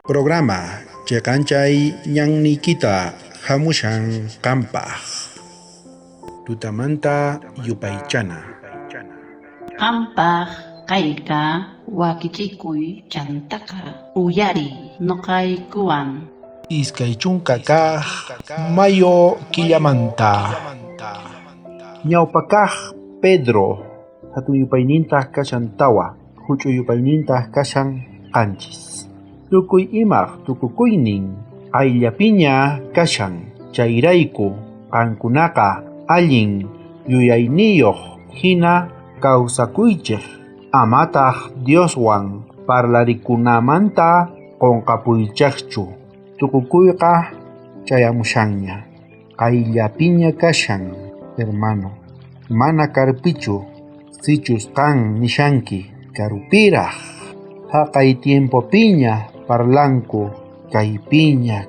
Programa Chekanchay ñannikita hamushan kampaq. Tutamanta yupaychana. Qampaq kayqa wakichikuy chantaka uyari nuqaykuwan. Iskay chunka kaq mayo killamanta. Ñawpakaq Pedro hatun yupaynintaq kashan tawa, huch'u yupaynintaq kashan qanchis. Tukuy imaq tukukuynin ayllapiña kashan, chayrayku qankunaqa allin yuyayniyuq hina kawsakuychik, amataq Dioswan parlarikunamanta qonqapuychikchu. Tukukuyqa chayamushanña, qayllapiña kashan, hermano. Mana karpichu sichus qan nishanki karupiraq, haqay tiempopiña parlanku kaypiña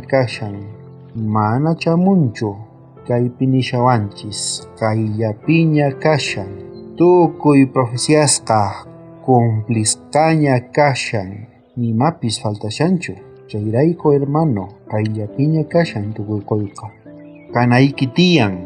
kashan, mana chamunchu kaypi nishawanchis qayllapiña kashan, tukuy profeciasqa cumplisqaña kashan, nimapis faltashanchu. Chayrayku hermano, qayllapiña kashan tukuykuyqa. Kanayki tiyan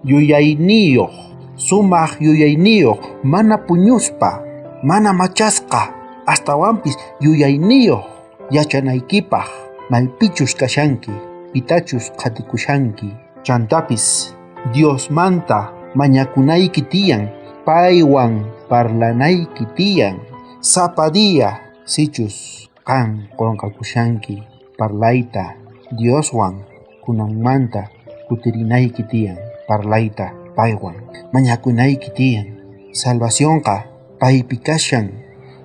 yuyayniyuq, sumaq yuyayniyuq, mana puñuspa, mana machasqa, astawanpis yuyayniyuq yachanaykipaq maypichus kashanki, pitachus qhatikushanki, chantapis Diosmanta mañakunayki tiyan, paywan parlanayki tiyan, sapa dia sichus qan qonqakushanki parlayta Dioswan kunanmanta kutirinayki tiyan, parlayta paywan mañakunayki tiyan, salvacionqa paypi kashan,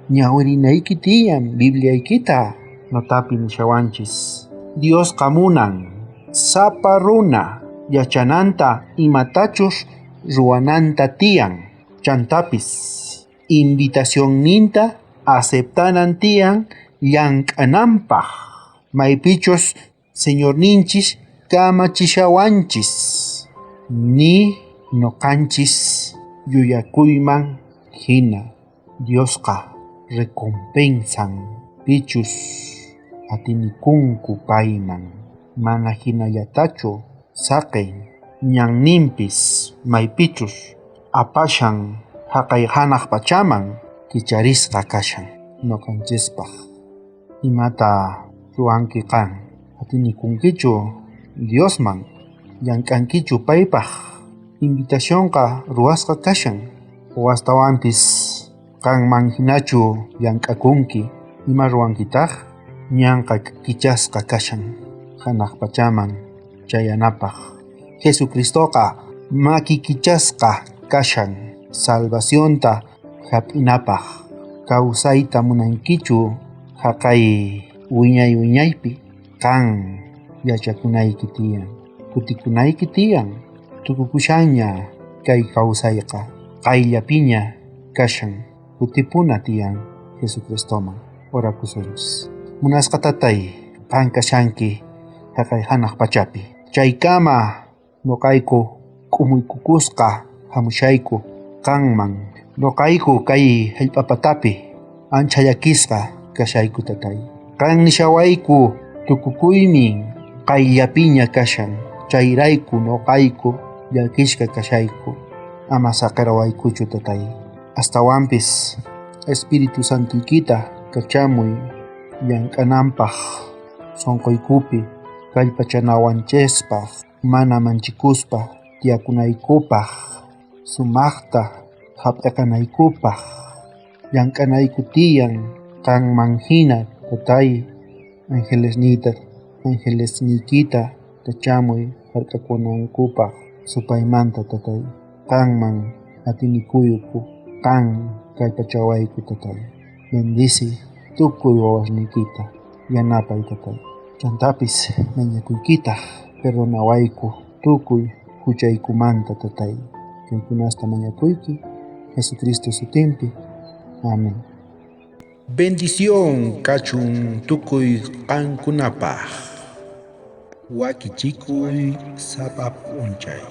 ñawirinayki tiyan Bibliaykita notapi nishawanchis. Diosqa munan sapa runa yachananta imatachus ruwananta tiyan, chantapis invitacionninta aceptanan tiyan llank'ananpaq, maypichus Señorninchis kamachishawanchis, ni nuqanchis yuyakuyman hina Diosqa recompensan pichus atinikunku payman, mana hinallatachu saqin ñanninpis maypichus apashan haqay hanaq pachaman kicharisqa kashan nuqanchispaq. Imata ruwanki qan, atinikunkichu Diosman, llank'ankichu paypaq, invitacionqa ruwasqa kashan, wastawanpis qanman hinachu llank'akunki, ima ruwankitaq? Ñanqa kichasqa kashan hanaq pachaman chayanapaq. Jesucristoqa maki kichasqa kashan, salvacionta hap'inapaq. Kawsayta munankichu haqay wiñaypi? Qan yachakunayki tiyan, kutikunayki tiyan, tukukushanña kay kawsayqa, qayllapiña kashan, kutipuna tiyan Jesucristoman. Orakusunchis. Munasqa tatay, qan kashanki haqay hanaq pachapi, chaykama nuqayku k'umuykukusqa hamushayku qanman, nuqayku kay hallp'apatapi ancha llakisqa kashayku tatay. Qan nishawayku tukukuymi qayllapiña kashan, chayrayku nuqayku llakishqa kashayku, ama saqirawaykuchu tatay. Astawanpis Espiritu Santuykita kachamuy llank'ananpaq sunquykupi kallpachanawanchispaq, mana manchikuspa tiyakunaykupaq, sumaqta hap'iqanaykupaq, llank'anayku tiyan qanman hina tatay. Angelesniykita kachamuy hark'akunankupaq supaymanta tatay, qanman atinikuyku, qan kallpachawayku tatay. Bendisi tukuy wawasniykita, yanapay tatay. Chantapis mañakuykitaq perdonawayku tukuy huchaykumanta tatay. Kaykunasta mañakuyki Jesucristo sutinpi. Amén. Bendición kachun tukuy qankunapaq. Wakichikuy sapa p'unchay.